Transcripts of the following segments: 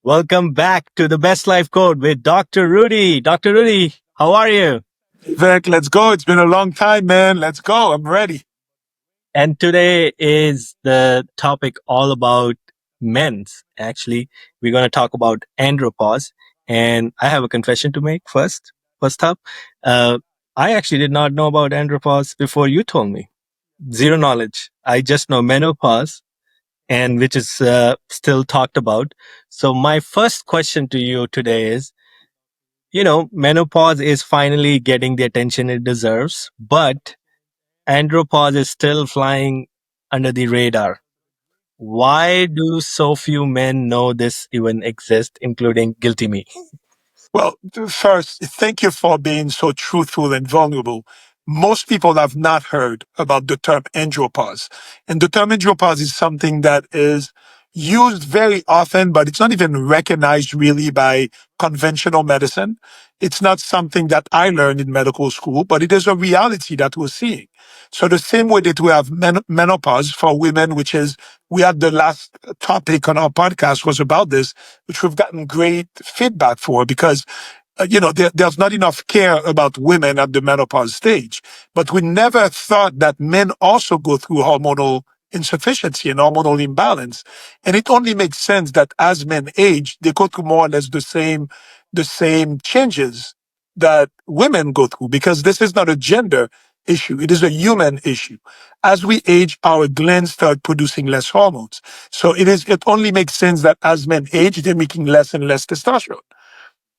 Welcome back to the Best Life Code with Dr. Rudy. Dr. Rudy, how are you? Vic, let's go. It's been a long time, man. Let's go. I'm ready. And today is the topic all about men's. Actually, we're going to talk about andropause. And I have a confession to make first. First up, uh, I actually did not know about andropause before you told me. Zero knowledge. I just know menopause, and which is still talked about. So my first question to you today is, menopause is finally getting the attention it deserves, but andropause is still flying under the radar. Why do so few men know this even exists, including guilty me? Well, first, thank you for being so truthful and vulnerable. Most people have not heard about the term andropause. And the term andropause is something that is used very often, but it's not even recognized really by conventional medicine. It's not something that I learned in medical school, but it is a reality that we're seeing. So the same way that we have menopause for women, which is, we had the last topic on our podcast was about this, which we've gotten great feedback for because there's not enough care about women at the menopause stage. But we never thought that men also go through hormonal insufficiency and hormonal imbalance. And it only makes sense that as men age, they go through more or less the same changes that women go through, because this is not a gender issue. It is a human issue. As we age, our glands start producing less hormones. So it only makes sense that as men age, they're making less and less testosterone.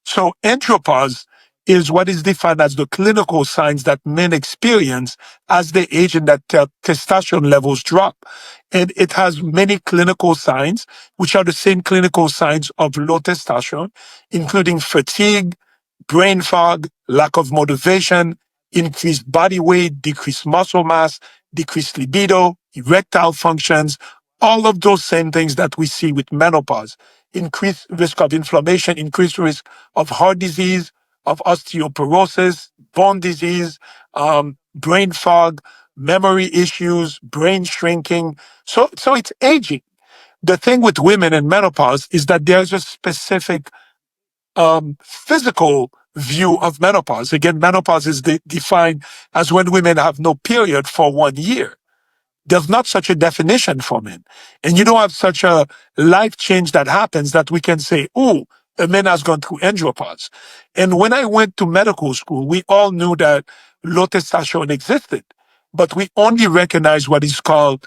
So andropause is what is defined as the clinical signs that men experience as they age and that testosterone levels drop. And it has many clinical signs, which are the same clinical signs of low testosterone, including fatigue, brain fog, lack of motivation, increased body weight, decreased muscle mass, decreased libido, erectile functions, all of those same things that we see with menopause. Increased risk of inflammation, increased risk of heart disease, of osteoporosis, bone disease, brain fog, memory issues, brain shrinking. So it's aging. The thing with women in menopause is that there's a specific physical view of menopause. Again, menopause is defined as when women have no period for 1 year. There's not such a definition for men. And you don't have such a life change that happens that we can say, oh, a man has gone through andropause. And when I went to medical school, we all knew that low testosterone existed, but we only recognize what is called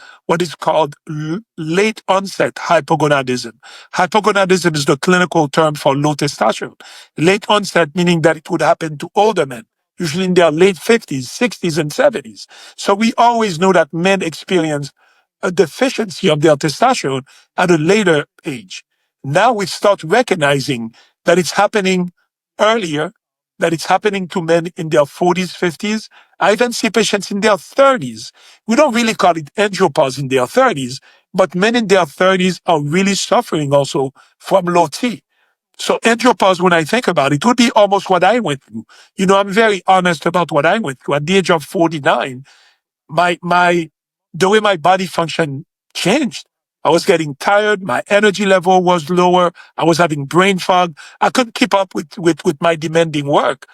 late onset hypogonadism. Hypogonadism is the clinical term for low testosterone. Late onset meaning that it would happen to older men, usually in their late 50s, 60s, and 70s. So we always know that men experience a deficiency of their testosterone at a later age. Now we start recognizing that it's happening earlier, that it's happening to men in their 40s, 50s. I even see patients in their 30s. We don't really call it andropause in their 30s, but men in their 30s are really suffering also from low T. So andropause, when I think about it, would be almost what I went through. I'm very honest about what I went through. At the age of 49, the way my body function changed. I was getting tired. My energy level was lower. I was having brain fog. I couldn't keep up with my demanding work.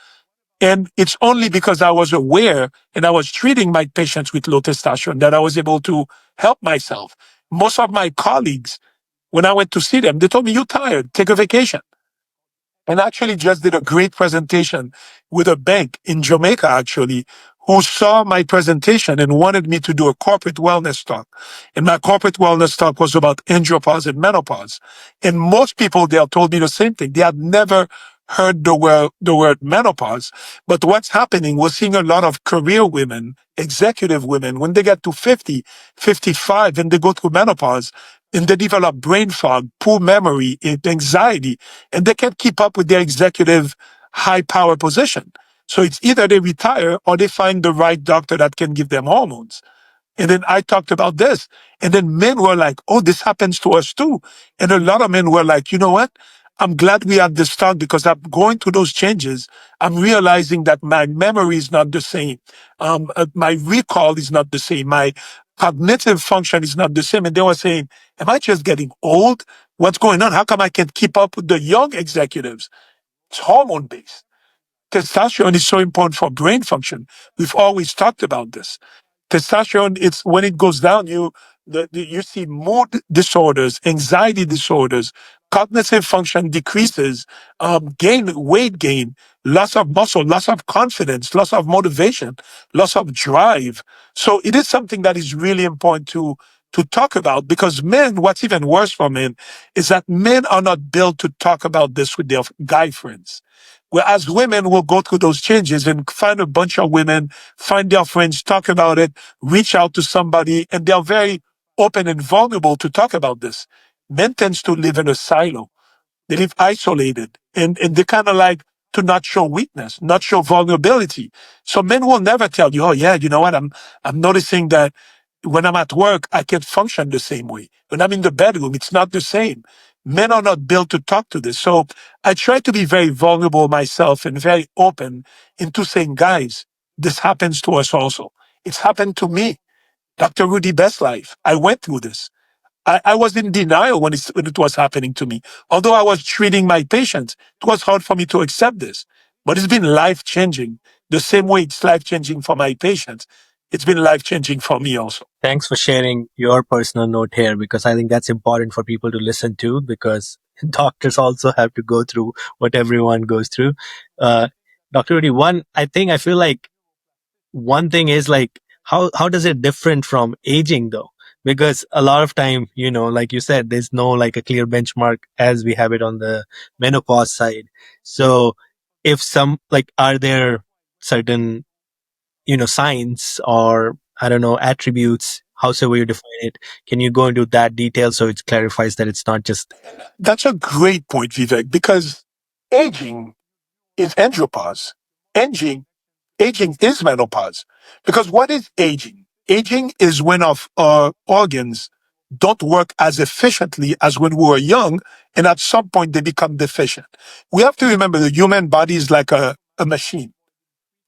And it's only because I was aware and I was treating my patients with low testosterone that I was able to help myself. Most of my colleagues, when I went to see them, they told me, "You're tired. Take a vacation." And actually just did a great presentation with a bank in Jamaica, actually, who saw my presentation and wanted me to do a corporate wellness talk. And my corporate wellness talk was about andropause and menopause. And most people there told me the same thing. They had never heard the word menopause. But what's happening, we're seeing a lot of career women, executive women, when they get to 50, 55, and they go through menopause, and they develop brain fog, poor memory, anxiety, and they can't keep up with their executive high power position. So it's either they retire or they find the right doctor that can give them hormones. And then I talked about this. And then men were like, oh, this happens to us too. And a lot of men were like, you know what? I'm glad we had this talk because I'm going through those changes. I'm realizing that my memory is not the same. My recall is not the same. My cognitive function is not the same. And they were saying, am I just getting old? What's going on? How come I can't keep up with the young executives? It's hormone based. Testosterone is so important for brain function. We've always talked about this. Testosterone, it's when it goes down, you see mood disorders, anxiety disorders, cognitive function decreases, weight gain, loss of muscle, loss of confidence, loss of motivation, loss of drive. So it is something that is really important to talk about, because men, what's even worse for men is that men are not built to talk about this with their guy friends. Whereas women will go through those changes and find a bunch of women, find their friends, talk about it, reach out to somebody, and they're very open and vulnerable to talk about this. Men tends to live in a silo. They live isolated, and they kind of like to not show weakness, not show vulnerability. So men will never tell you, oh yeah, you know what? I'm noticing that when I'm at work, I can't function the same way. When I'm in the bedroom, it's not the same. Men are not built to talk to this. So I try to be very vulnerable myself and very open into saying, guys, this happens to us also. It's happened to me. Dr. Rudy Best Life. I went through this. I was in denial when it was happening to me. Although I was treating my patients, it was hard for me to accept this. But it's been life changing. The same way it's life changing for my patients, it's been life changing for me also. Thanks for sharing your personal note here, because I think that's important for people to listen to, because doctors also have to go through what everyone goes through. Uh, Dr. Rudy, I feel like one thing is like, how does it different from aging though? Because a lot of time, like you said, there's no like a clear benchmark as we have it on the menopause side. So if some, like, are there certain, signs, or I don't know, attributes, howsoever you define it? Can you go into that detail so it clarifies that it's not just. That's a great point, Vivek, because aging is andropause. Aging, aging is menopause. Because what is aging? Aging is when our organs don't work as efficiently as when we were young, and at some point they become deficient. We have to remember the human body is like a machine,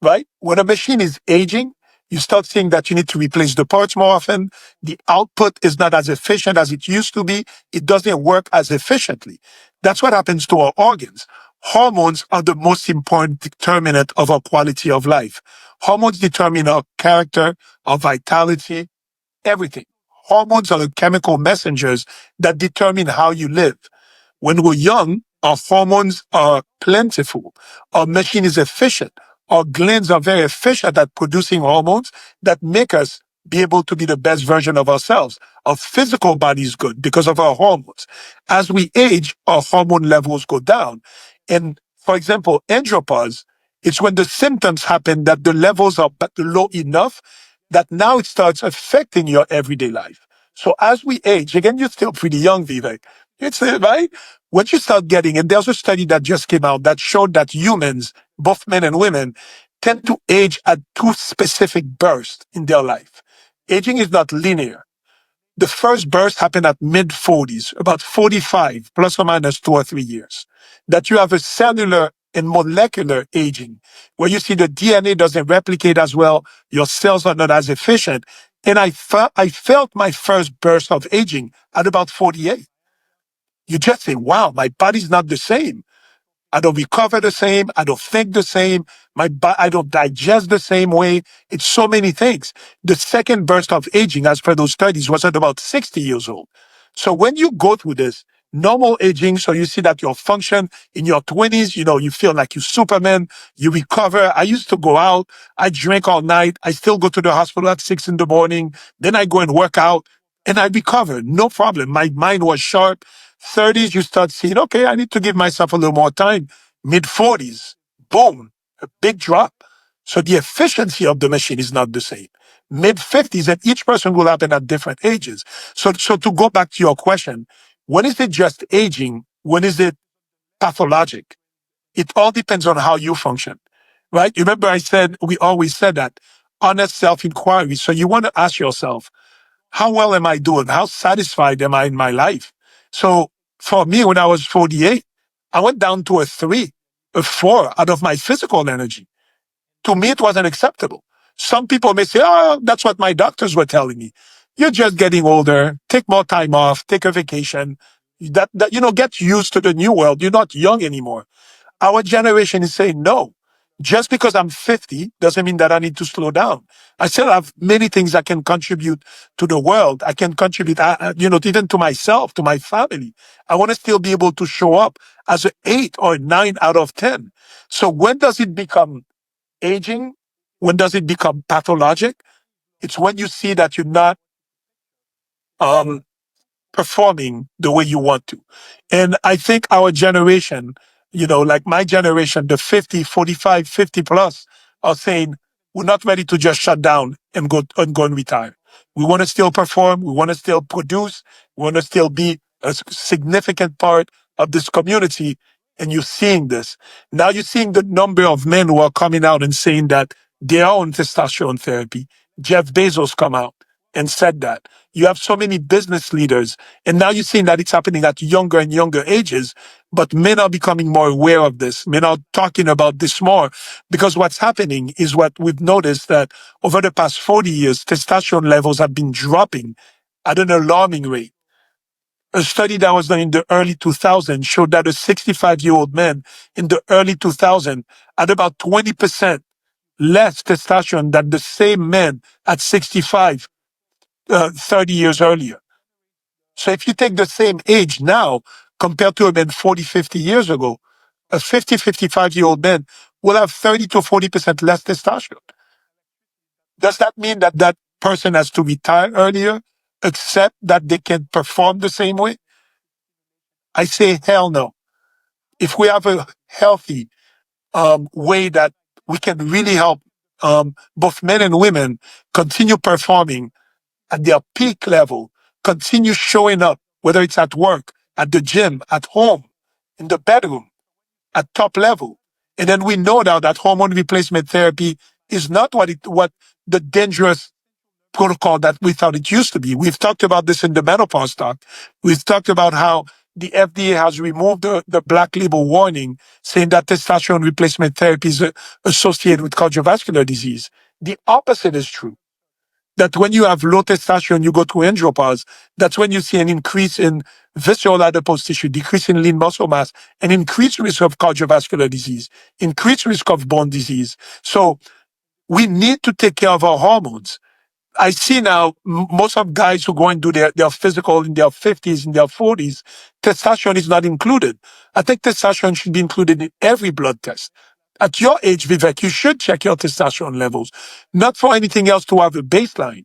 right? When a machine is aging, you start seeing that you need to replace the parts more often. The output is not as efficient as it used to be. It doesn't work as efficiently. That's what happens to our organs. Hormones are the most important determinant of our quality of life. Hormones determine our character, our vitality, everything. Hormones are the chemical messengers that determine how you live. When we're young, our hormones are plentiful. Our machine is efficient. Our glands are very efficient at producing hormones that make us be able to be the best version of ourselves. Our physical body is good because of our hormones. As we age, our hormone levels go down. And for example, andropause, it's when the symptoms happen that the levels are low enough that now it starts affecting your everyday life. So as we age, again, you're still pretty young, Vivek. It's right. Once you start getting, and there's a study that just came out that showed that humans, both men and women, tend to age at two specific bursts in their life. Aging is not linear. The first burst happened at mid 40s, about 45, plus or minus 2 or 3 years. That you have a cellular and molecular aging, where you see the DNA doesn't replicate as well, your cells are not as efficient. And I felt my first burst of aging at about 48. You just say, wow, my body's not the same. I don't recover the same. I don't think the same. I don't digest the same way. It's so many things. The second burst of aging, as per those studies, was at about 60 years old. So when you go through this normal aging, so you see that your function in your 20s, you feel like you Superman, you recover. I used to go out. I drink all night. I still go to the hospital at 6 in the morning. Then I go and work out and I recover. No problem. My mind was sharp. 30s, you start seeing, okay, I need to give myself a little more time. Mid 40s, boom, a big drop. So the efficiency of the machine is not the same. Mid 50s, and each person will happen at different ages. So to go back to your question, when is it just aging? When is it pathologic? It all depends on how you function, right? You remember we always said that honest self-inquiry. So you want to ask yourself, how well am I doing? How satisfied am I in my life? So for me, when I was 48, I went down to a 3, a 4 out of my physical energy. To me, it wasn't acceptable. Some people may say, oh, that's what my doctors were telling me. You're just getting older. Take more time off. Take a vacation. That get used to the new world. You're not young anymore. Our generation is saying no. Just because I'm 50 doesn't mean that I need to slow down. I still have many things I can contribute to the world. I can contribute, even to myself, to my family. I want to still be able to show up as an 8 or 9 out of 10. So when does it become aging? When does it become pathologic? It's when you see that you're not um, performing the way you want to. And I think our generation, like my generation, the 50, 45, 50 plus, are saying we're not ready to just shut down and go and retire. We want to still perform. We want to still produce. We want to still be a significant part of this community. And you're seeing this. Now you're seeing the number of men who are coming out and saying that they are on testosterone therapy. Jeff Bezos come out and said that. You have so many business leaders, and now you're seeing that it's happening at younger and younger ages, but men are becoming more aware of this. Men are talking about this more because what's happening is what we've noticed that over the past 40 years, testosterone levels have been dropping at an alarming rate. A study that was done in the early 2000s showed that a 65-year-old man in the early 2000s had about 20% less testosterone than the same man at 65 30 years earlier. So if you take the same age now compared to a man 40, 50 years ago, a 50, 55-year-old man will have 30 to 40% less testosterone. Does that mean that that person has to retire earlier, except that they can perform the same way? I say hell no. If we have a healthy way that we can really help both men and women continue performing at their peak level, continue showing up, whether it's at work, at the gym, at home, in the bedroom, at top level. And then we know now that hormone replacement therapy is not what the dangerous protocol that we thought it used to be. We've talked about this in the menopause talk. We've talked about how the FDA has removed the black label warning saying that testosterone replacement therapy is associated with cardiovascular disease. The opposite is true, that when you have low testosterone, you go to andropause, that's when you see an increase in visceral adipose tissue, decrease in lean muscle mass, an increased risk of cardiovascular disease, increased risk of bone disease. So we need to take care of our hormones. I see now most of guys who go and do their physical in their 50s, in their 40s, testosterone is not included. I think testosterone should be included in every blood test. At your age, Vivek, you should check your testosterone levels, not for anything else, to have a baseline,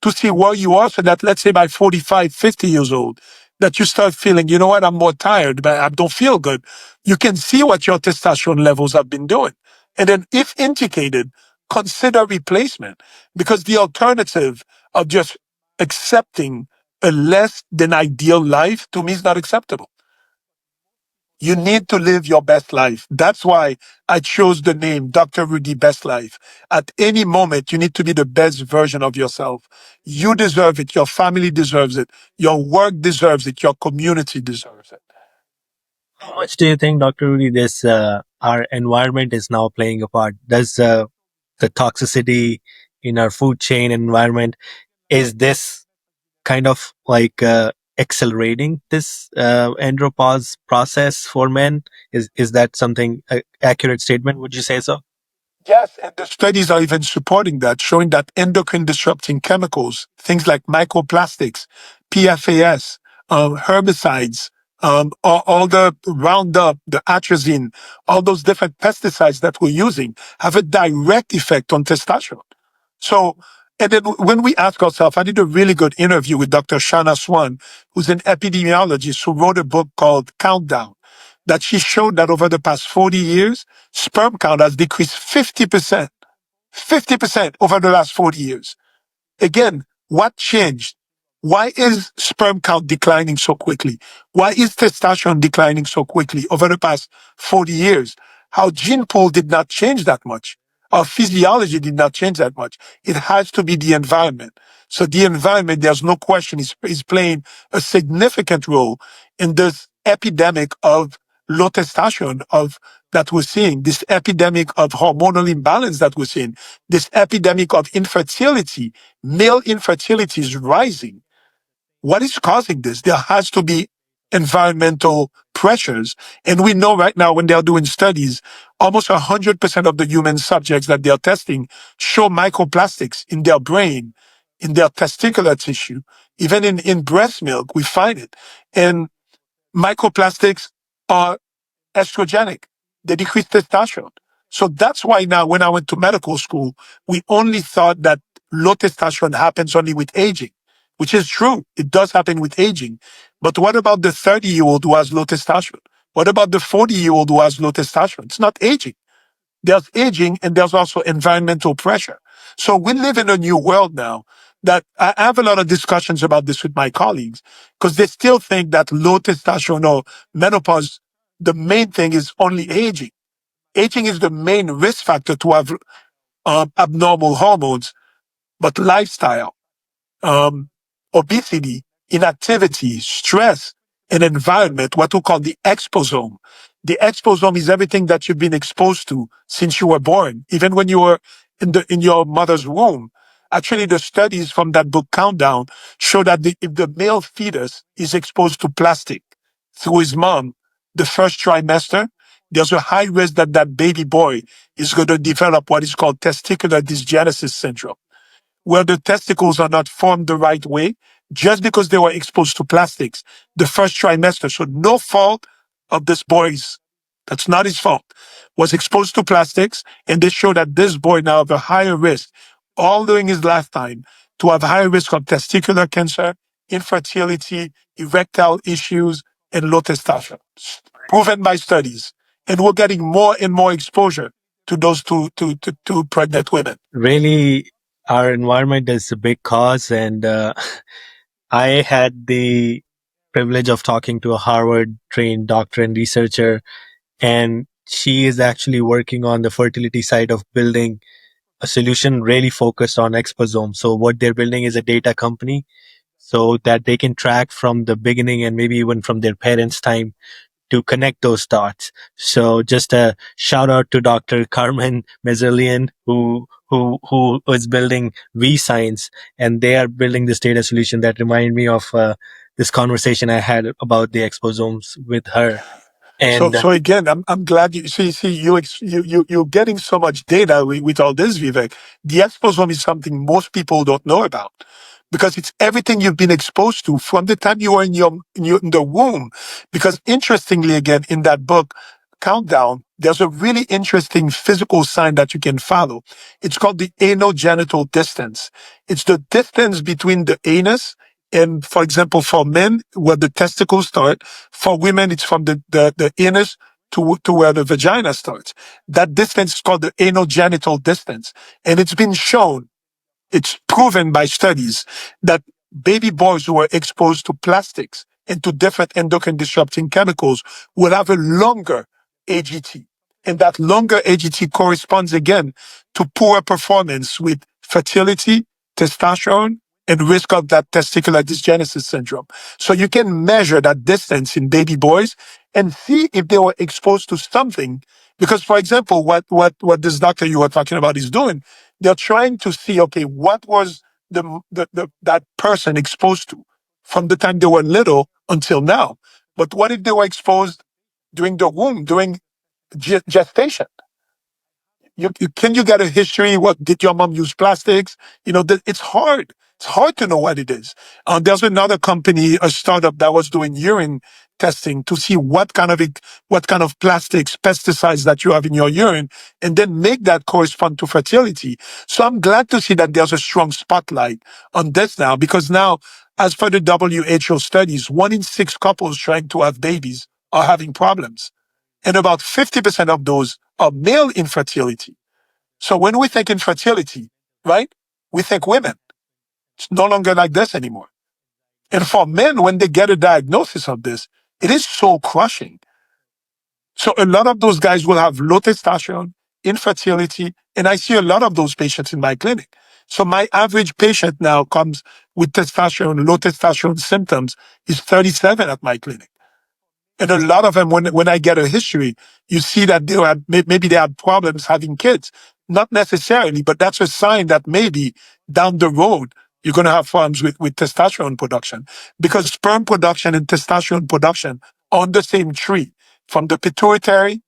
to see where you are, so that, let's say, by 45, 50 years old, that you start feeling, you know what, I'm more tired, but I don't feel good. You can see what your testosterone levels have been doing. And then, if indicated, consider replacement, because the alternative of just accepting a less than ideal life, to me, is not acceptable. You need to live your best life. That's why I chose the name Dr. Rudy Best Life. At any moment, you need to be the best version of yourself. You deserve it. Your family deserves it. Your work deserves it. Your community deserves it. How much do you think, Dr. Rudy, this our environment is now playing a part? Does the toxicity in our food chain environment, is this kind of like accelerating this andropause process for men? Is that something accurate statement? Would you say so? Yes, and the studies are even supporting that, showing that endocrine disrupting chemicals, things like microplastics, PFAS, herbicides, all the Roundup, the atrazine, all those different pesticides that we're using have a direct effect on testosterone. So, and then when we ask ourselves, I did a really good interview with Dr. Shana Swan, who's an epidemiologist who wrote a book called Countdown, that she showed that over the past 40 years, sperm count has decreased 50%, 50% over the last 40 years. Again, what changed? Why is sperm count declining so quickly? Why is testosterone declining so quickly over the past 40 years? Our gene pool did not change that much. Our physiology did not change that much. It has to be the environment. So the environment, there's no question, is playing a significant role in this epidemic of low testosterone that we're seeing, this epidemic of hormonal imbalance that we're seeing, this epidemic of infertility. Male infertility is rising. What is causing this? There has to be environmental pressures. And we know right now when they're doing studies, almost 100% of the human subjects that they're testing show microplastics in their brain, in their testicular tissue. Even in breast milk, we find it. And microplastics are estrogenic. They decrease testosterone. So that's why now when I went to medical school, we only thought that low testosterone happens only with aging, which is true. It does happen with aging. But what about the 30-year-old who has low testosterone? What about the 40-year-old who has low testosterone? It's not aging. There's aging and there's also environmental pressure. So we live in a new world now that I have a lot of discussions about this with my colleagues because they still think that low testosterone or menopause, the main thing is only aging. Aging is the main risk factor to have abnormal hormones, but lifestyle, um, obesity, inactivity, stress, and environment, what we call the exposome. The exposome is everything that you've been exposed to since you were born, even when you were in your mother's womb. Actually, the studies from that book Countdown show that if the male fetus is exposed to plastic through his mom the first trimester, there's a high risk that that baby boy is going to develop what is called testicular dysgenesis syndrome where the testicles are not formed the right way just because they were exposed to plastics the first trimester. So no fault of this boy's. That's not his fault. Was exposed to plastics, and they show that this boy now have a higher risk all during his lifetime to have higher risk of testicular cancer, infertility, erectile issues, and low testosterone. Proven by studies. And we're getting more and more exposure to those two pregnant women. Really, our environment is a big cause, and I had the privilege of talking to a Harvard trained doctor and researcher, and she is actually working on the fertility side of building a solution really focused on exposome. So what they're building is a data company so that they can track from the beginning and maybe even from their parents' time to connect those dots. So just a shout out to Dr. Carmen Mezerlian, who is building V Science, and they are building this data solution that remind me of this conversation I had about the exposomes with her. So, And so again, I'm glad you're getting so much data with all this, Vivek. The exposome is something most people don't know about because it's everything you've been exposed to from the time you were in the womb. Because interestingly, again, in that book, Countdown, there's a really interesting physical sign that you can follow. It's called the anogenital distance. It's the distance between the anus and, for example, for men, where the testicles start. For women, it's from the anus to where the vagina starts. That distance is called the anogenital distance. And it's been shown, it's proven by studies that baby boys who are exposed to plastics and to different endocrine disrupting chemicals will have a longer AGT. And that longer AGT corresponds again to poor performance with fertility, testosterone, and risk of that testicular dysgenesis syndrome. So you can measure that distance in baby boys and see if they were exposed to something. Because, for example, what this doctor you were talking about is doing, they're trying to see, okay, what was that person exposed to from the time they were little until now? But what if they were exposed during the womb, during gestation? Can you get a history? What did your mom use plastics? It's hard. It's hard to know what it is. There's another company, a startup that was doing urine testing to see what kind of plastics, pesticides that you have in your urine, and then make that correspond to fertility. So I'm glad to see that there's a strong spotlight on this now, because now, as per the WHO studies, 1 in 6 couples trying to have babies are having problems. And about 50% of those are male infertility. So when we think infertility, right, we think women. It's no longer like this anymore. And for men, when they get a diagnosis of this, it is so crushing. So a lot of those guys will have low testosterone, infertility, and I see a lot of those patients in my clinic. So my average patient now comes with testosterone, low testosterone symptoms is 37 at my clinic. And a lot of them, when I get a history, you see that maybe they have problems having kids. Not necessarily, but that's a sign that maybe down the road, you're going to have problems with testosterone production, because sperm production and testosterone production are on the same tree, from the pituitary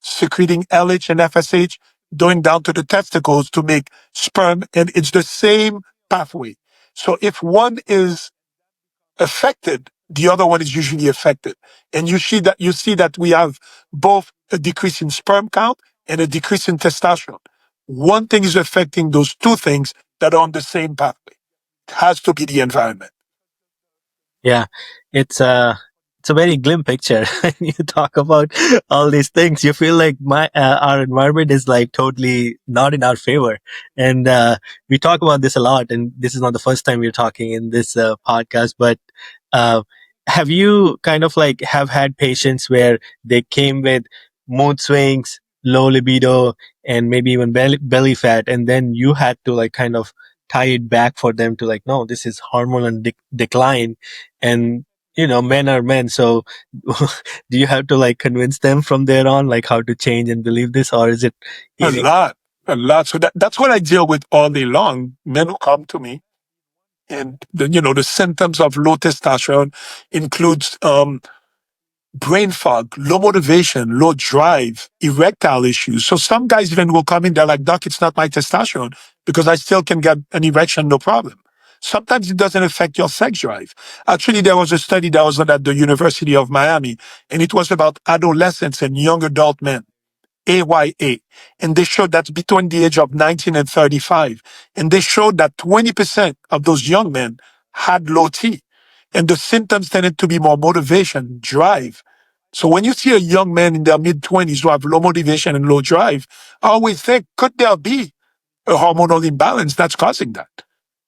secreting LH and FSH, going down to the testicles to make sperm, and it's the same pathway. So if one is affected, the other one is usually affected. And you see that we have both a decrease in sperm count and a decrease in testosterone. One thing is affecting those two things that are on the same pathway. It has to be the environment. Yeah, it's a very glim picture. When you talk about all these things, you feel like my our environment is like totally not in our favor. And we talk about this a lot. And this is not the first time we're talking in this podcast. But uh, have you kind of like have had patients where they came with mood swings, low libido, and maybe even belly fat, and then you had to like kind of tie it back for them to like, no, this is hormonal decline, and men are men. So do you have to like convince them from there on like how to change and believe this, or is it A easy? lot, a lot. So that's what I deal with all day long. Men who come to me, and the symptoms of low testosterone includes brain fog, low motivation, low drive, erectile issues. So some guys even will come in, they're like, Doc, it's not my testosterone because I still can get an erection, no problem. Sometimes it doesn't affect your sex drive. Actually, there was a study that was done at the University of Miami, and it was about adolescents and young adult men. AYA. And they showed that between the age of 19 and 35. And they showed that 20% of those young men had low T. And the symptoms tended to be more motivation, drive. So when you see a young man in their mid 20s who have low motivation and low drive, I always think, could there be a hormonal imbalance that's causing that?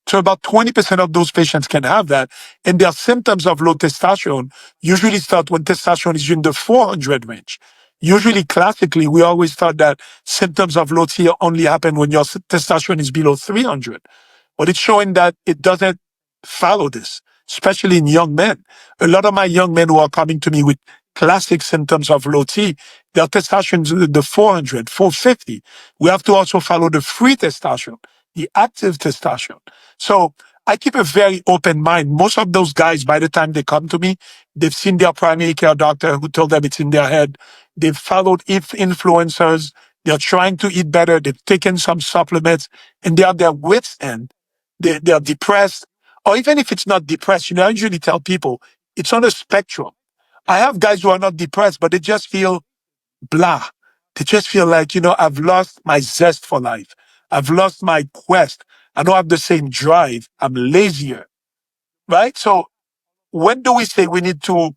So about 20% of those patients can have that. And their symptoms of low testosterone usually start when testosterone is in the 400 range. Usually, classically, we always thought that symptoms of low T only happen when your testosterone is below 300. But it's showing that it doesn't follow this, especially in young men. A lot of my young men who are coming to me with classic symptoms of low T, their testosterone is in the 400, 450. We have to also follow the free testosterone, the active testosterone. So I keep a very open mind. Most of those guys, by the time they come to me, they've seen their primary care doctor who told them it's in their head. They've followed influencers. They're trying to eat better. They've taken some supplements, and they're at their wits' end. They're depressed. Or even if it's not depressed, I usually tell people it's on a spectrum. I have guys who are not depressed, but they just feel blah. They just feel like, I've lost my zest for life. I've lost my quest. I don't have the same drive. I'm lazier, right? So when do we say we need to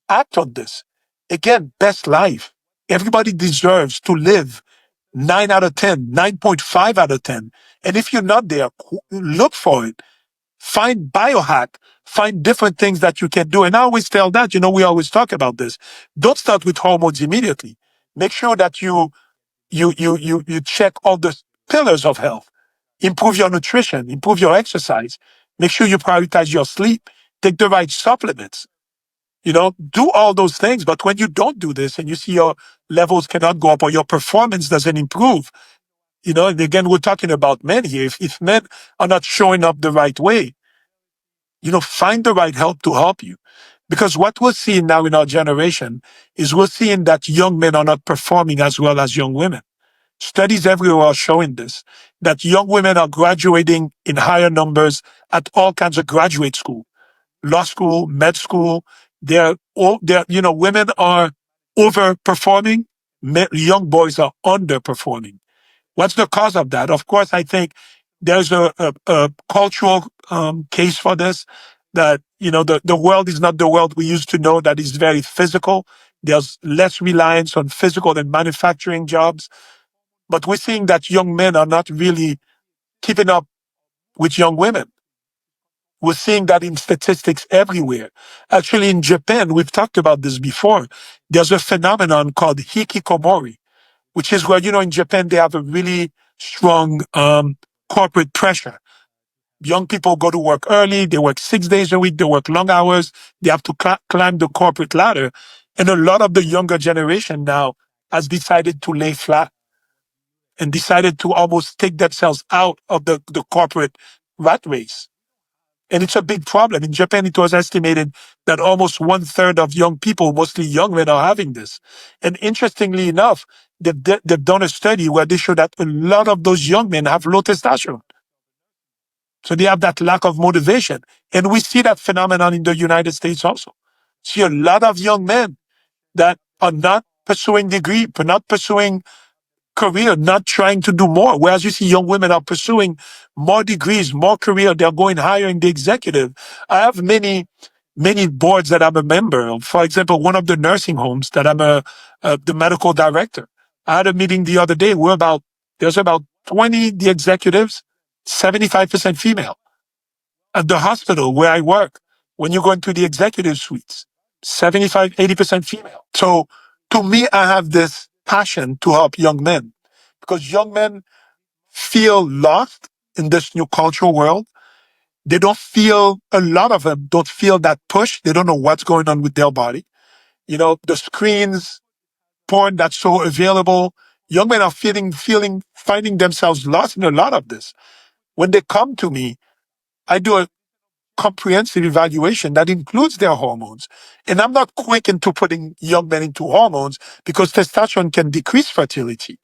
act on this? Again, best life. Everybody deserves to live 9 out of 10, 9.5 out of 10. And if you're not there, look for it. Find biohack, find different things that you can do. And I always tell that, we always talk about this. Don't start with hormones immediately. Make sure that you check all the pillars of health. Improve your nutrition, improve your exercise. Make sure you prioritize your sleep, take the right supplements. Do all those things. But when you don't do this and you see your levels cannot go up or your performance doesn't improve, and again, we're talking about men here. If men are not showing up the right way, find the right help to help you. Because what we're seeing now in our generation is we're seeing that young men are not performing as well as young women. Studies everywhere are showing this, that young women are graduating in higher numbers at all kinds of graduate school, law school, med school. Women are overperforming, young boys are underperforming. What's the cause of that? Of course, I think there's a cultural case for this, that, the world is not the world we used to know, that is very physical. There's less reliance on physical and manufacturing jobs. But we're seeing that young men are not really keeping up with young women. We're seeing that in statistics everywhere. Actually, in Japan, we've talked about this before. There's a phenomenon called hikikomori, which is where, in Japan, they have a really strong corporate pressure. Young people go to work early, they work 6 days a week, they work long hours, they have to climb the corporate ladder. And a lot of the younger generation now has decided to lay flat and decided to almost take themselves out of the corporate rat race. And it's a big problem. In Japan, it was estimated that almost one third of young people, mostly young men, are having this. And interestingly enough, they've done a study where they show that a lot of those young men have low testosterone. So they have that lack of motivation. And we see that phenomenon in the United States also. See a lot of young men that are not pursuing degree, not pursuing career, not trying to do more. Whereas you see young women are pursuing more degrees, more career. They're going higher in the executive. I have many boards that I'm a member of. For example, one of the nursing homes that I'm the medical director. I had a meeting the other day. There's about 20 the executives, 75% female. At the hospital where I work, when you go into the executive suites, 75, 80% female. So to me, I have this passion to help young men because young men feel lost in this new cultural world. They don't feel, a lot of them don't feel that push. They don't know what's going on with their body. You know, the screens, porn that's so available. Young men are finding themselves lost in a lot of this. When they come to me, I do a comprehensive evaluation that includes their hormones. And I'm not quick into putting young men into hormones because testosterone can decrease fertility.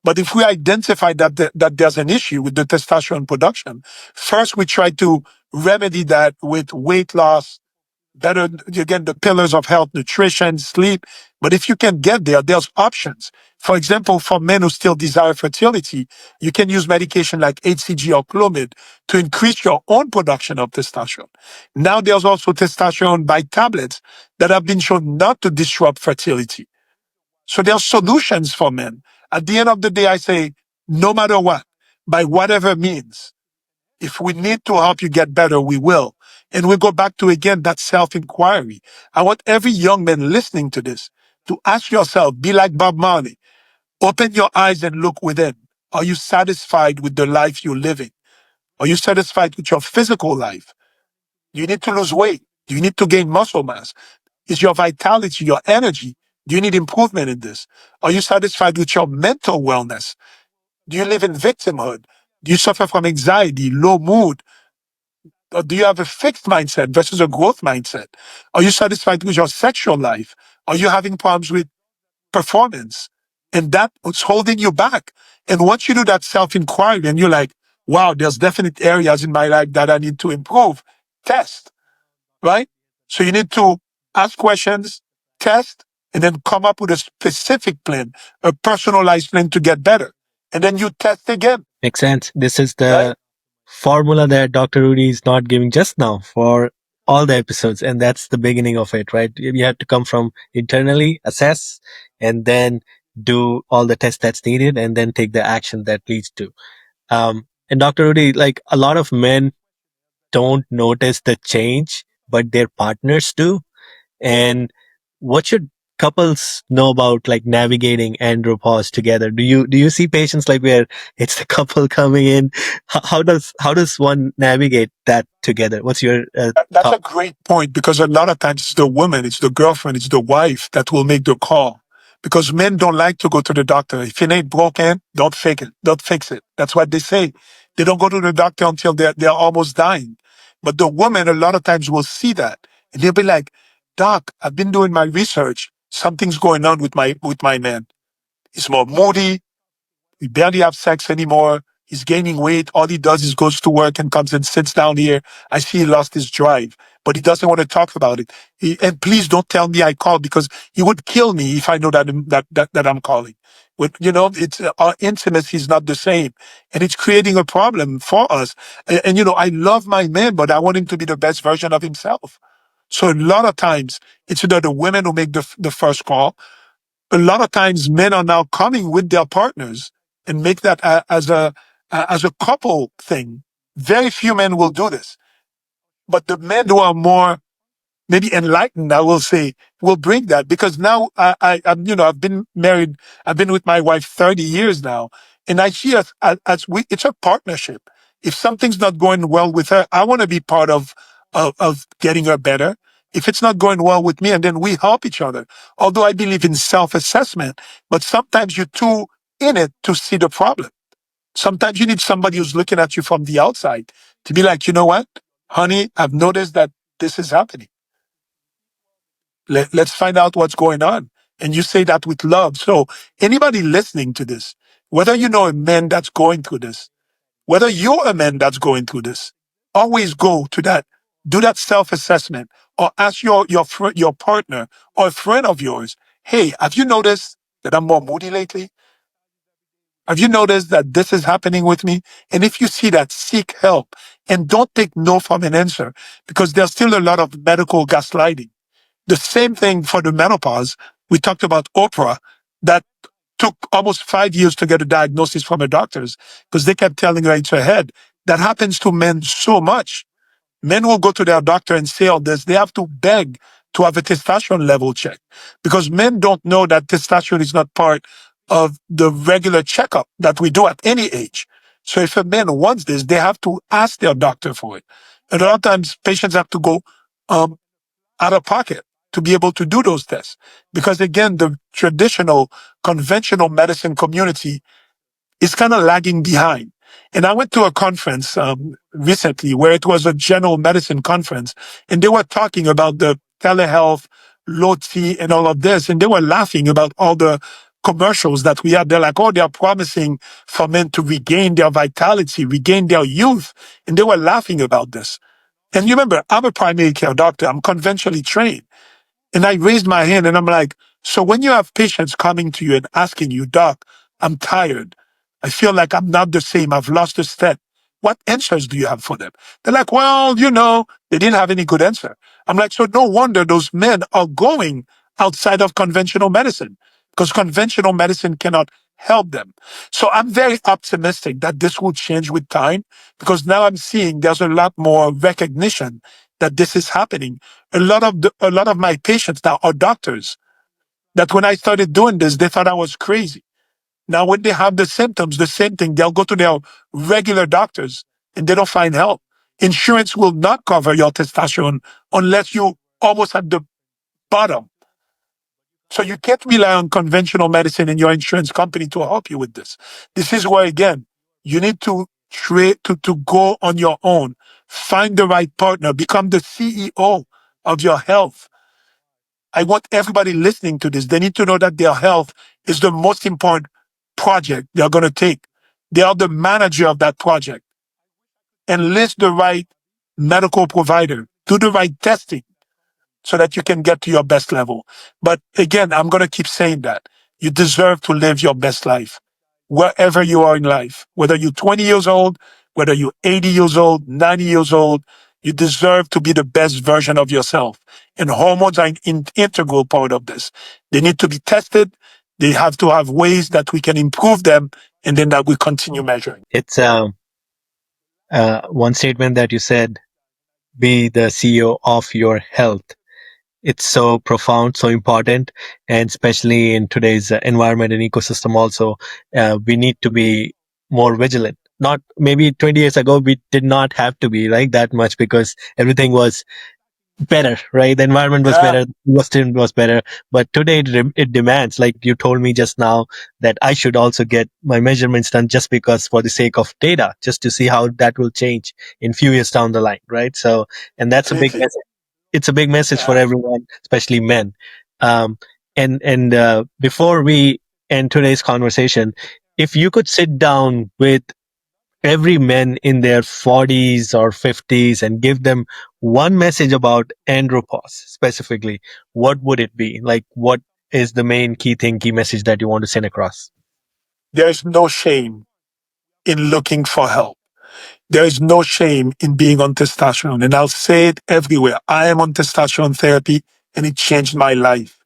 But if we identify that there's an issue with the testosterone production, first we try to remedy that with weight loss, better, again, the pillars of health, nutrition, sleep. But if you can get there, there's options. For example, for men who still desire fertility, you can use medication like HCG or Clomid to increase your own production of testosterone. Now there's also testosterone by tablets that have been shown not to disrupt fertility. So there are solutions for men. At the end of the day, I say, no matter what, by whatever means, if we need to help you get better, we will. And we go back to, again, that self-inquiry. I want every young man listening to this to ask yourself, be like Bob Marley, open your eyes and look within. Are you satisfied with the life you're living? Are you satisfied with your physical life? Do you need to lose weight? Do you need to gain muscle mass? Is your vitality, your energy, do you need improvement in this? Are you satisfied with your mental wellness? Do you live in victimhood? Do you suffer from anxiety, low mood? Or do you have a fixed mindset versus a growth mindset? Are you satisfied with your sexual life? Are you having problems with performance? And that's holding you back. And once you do that self-inquiry and you're like, wow, there's definite areas in my life that I need to improve, test, right? So you need to ask questions, test, and then come up with a specific plan, a personalized plan to get better. And then you test again, Makes sense. This is right? the formula that Dr. Rudy is not giving just now for all the episodes. And that's the beginning of it, right? You have to come from internally, assess, and then do all the tests that's needed, and then take the action that leads to. And Dr. Rudy, like a lot of men don't notice the change, but their partners do. And what should couples know about like navigating andropause together? Do you see patients like where it's the couple coming in? How does one navigate that together? What's your That's thought? a great point because a lot of times it's the woman, it's the girlfriend, it's the wife that will make the call. Because men don't like to go to the doctor. If it ain't broken, don't fake it. Don't fix it. That's what they say. They don't go to the doctor until they're almost dying. But the woman a lot of times will see that and they'll be like, Doc, I've been doing my research. Something's going on with my man. He's more moody. We barely have sex anymore. He's gaining weight. All he does is goes to work and comes and sits down here. I see he lost his drive, but he doesn't want to talk about it. And please don't tell me I called because he would kill me if I know that I'm calling. It's our intimacy is not the same, and it's creating a problem for us. And I love my man, but I want him to be the best version of himself. So a lot of times it's either the women who make the first call. A lot of times men are now coming with their partners and make that as a couple thing. Very few men will do this, but the men who are more maybe enlightened, I will say, will bring that because now I've been married. I've been with my wife 30 years now, and I see us it's a partnership. If something's not going well with her, I want to be part of getting her better. If it's not going well with me, and then we help each other. Although I believe in self-assessment, but sometimes you're too in it to see the problem. Sometimes you need somebody who's looking at you from the outside to be like, you know what? Honey, I've noticed that this is happening. Let's find out what's going on. And you say that with love. So anybody listening to this, whether you know a man that's going through this, whether you're a man that's going through this, always go to that, do that self-assessment, or ask your partner or a friend of yours, hey, have you noticed that I'm more moody lately? Have you noticed that this is happening with me? And if you see that, seek help and don't take no from an answer, because there's still a lot of medical gaslighting. The same thing for the menopause. We talked about Oprah, that took almost 5 years to get a diagnosis from her doctors because they kept telling her it's her head. That happens to men so much. Men will go to their doctor and say all this. They have to beg to have a testosterone level check because men don't know that testosterone is not part of the regular checkup that we do at any age. So if a man wants this, they have to ask their doctor for it. And a lot of times patients have to go um, out of pocket to be able to do those tests. Because again, the traditional conventional medicine community is kind of lagging behind. And I went to a conference recently where it was a general medicine conference, and they were talking about the telehealth, low T, and all of this, and they were laughing about all the commercials that we had. They're like, oh, they're promising for men to regain their vitality, regain their youth, and they were laughing about this. And you remember, I'm a primary care doctor. I'm conventionally trained. And I raised my hand and I'm like, so when you have patients coming to you and asking you, doc, I'm tired. I feel like I'm not the same. I've lost a step. What answers do you have for them? They're like, well, they didn't have any good answer. I'm like, so no wonder those men are going outside of conventional medicine because conventional medicine cannot help them. So I'm very optimistic that this will change with time because now I'm seeing there's a lot more recognition that this is happening. A lot of my patients now are doctors that when I started doing this, they thought I was crazy. Now, when they have the symptoms, the same thing, they'll go to their regular doctors and they don't find help. Insurance will not cover your testosterone unless you almost at the bottom. So you can't rely on conventional medicine and your insurance company to help you with this. This is where again, you need to to go on your own, find the right partner, become the CEO of your health. I want everybody listening to this. They need to know that their health is the most important project they're going to take. They are the manager of that project. Enlist the right medical provider. Do the right testing so that you can get to your best level. But again, I'm going to keep saying that. You deserve to live your best life wherever you are in life, whether you're 20 years old, whether you're 80 years old, 90 years old, you deserve to be the best version of yourself. And hormones are an integral part of this. They need to be tested. They have to have ways that we can improve them and then that we continue measuring. It's one statement that you said, be the CEO of your health. It's so profound, so important, and especially in today's environment and ecosystem also, we need to be more vigilant. Not maybe 20 years ago, we did not have to be like that much because everything was better, right? The environment was Yeah, better, the ecosystem was better. But today it demands, like you told me just now, that I should also get my measurements done just because for the sake of data, just to see how that will change in few years down the line, right? So, and that's a big completely. message. It's a big message for Yeah. everyone, especially men. Um, and before we end today's conversation, if you could sit down with every man in their 40s or 50s and give them one message about andropause specifically, what would it be? Like, what is the main key thing, key message that you want to send across? There is no shame in looking for help. There is no shame in being on testosterone. And I'll say it everywhere. I am on testosterone therapy and it changed my life.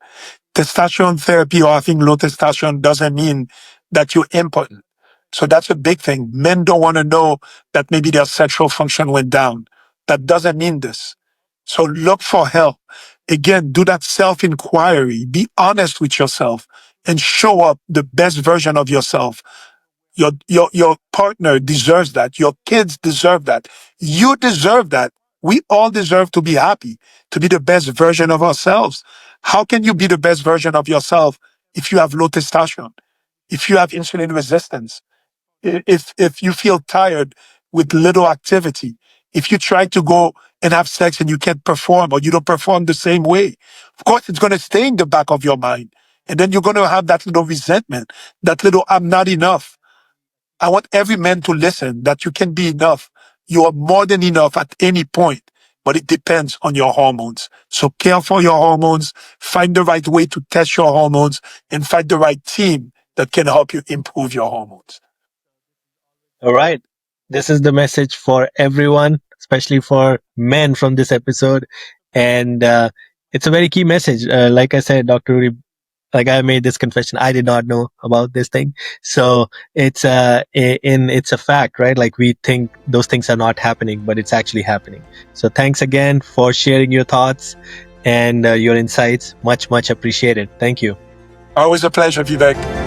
Testosterone therapy or having low testosterone doesn't mean that you're impotent. So that's a big thing. Men don't want to know that maybe their sexual function went down. That doesn't mean this. So look for help. Again, do that self-inquiry. Be honest with yourself and show up the best version of yourself. Your partner deserves that. Your kids deserve that. You deserve that. We all deserve to be happy, to be the best version of ourselves. How can you be the best version of yourself if you have low testosterone, if you have insulin resistance, if you feel tired with little activity, If you try to go and have sex and you can't perform or you don't perform the same way, of course, it's going to stay in the back of your mind. And then you're going to have that little resentment, that little I'm not enough. I want every man to listen that you can be enough. You are more than enough at any point, but it depends on your hormones. So care for your hormones, find the right way to test your hormones, and find the right team that can help you improve your hormones. All right. This is the message for everyone, especially for men from this episode. And it's a very key message. Like I said, Dr. Rudy, like I made this confession, I did not know about this thing. So it's it's a fact, right? Like we think those things are not happening, but it's actually happening. So thanks again for sharing your thoughts and your insights. Much appreciated. Thank you. Always a pleasure, Vivek.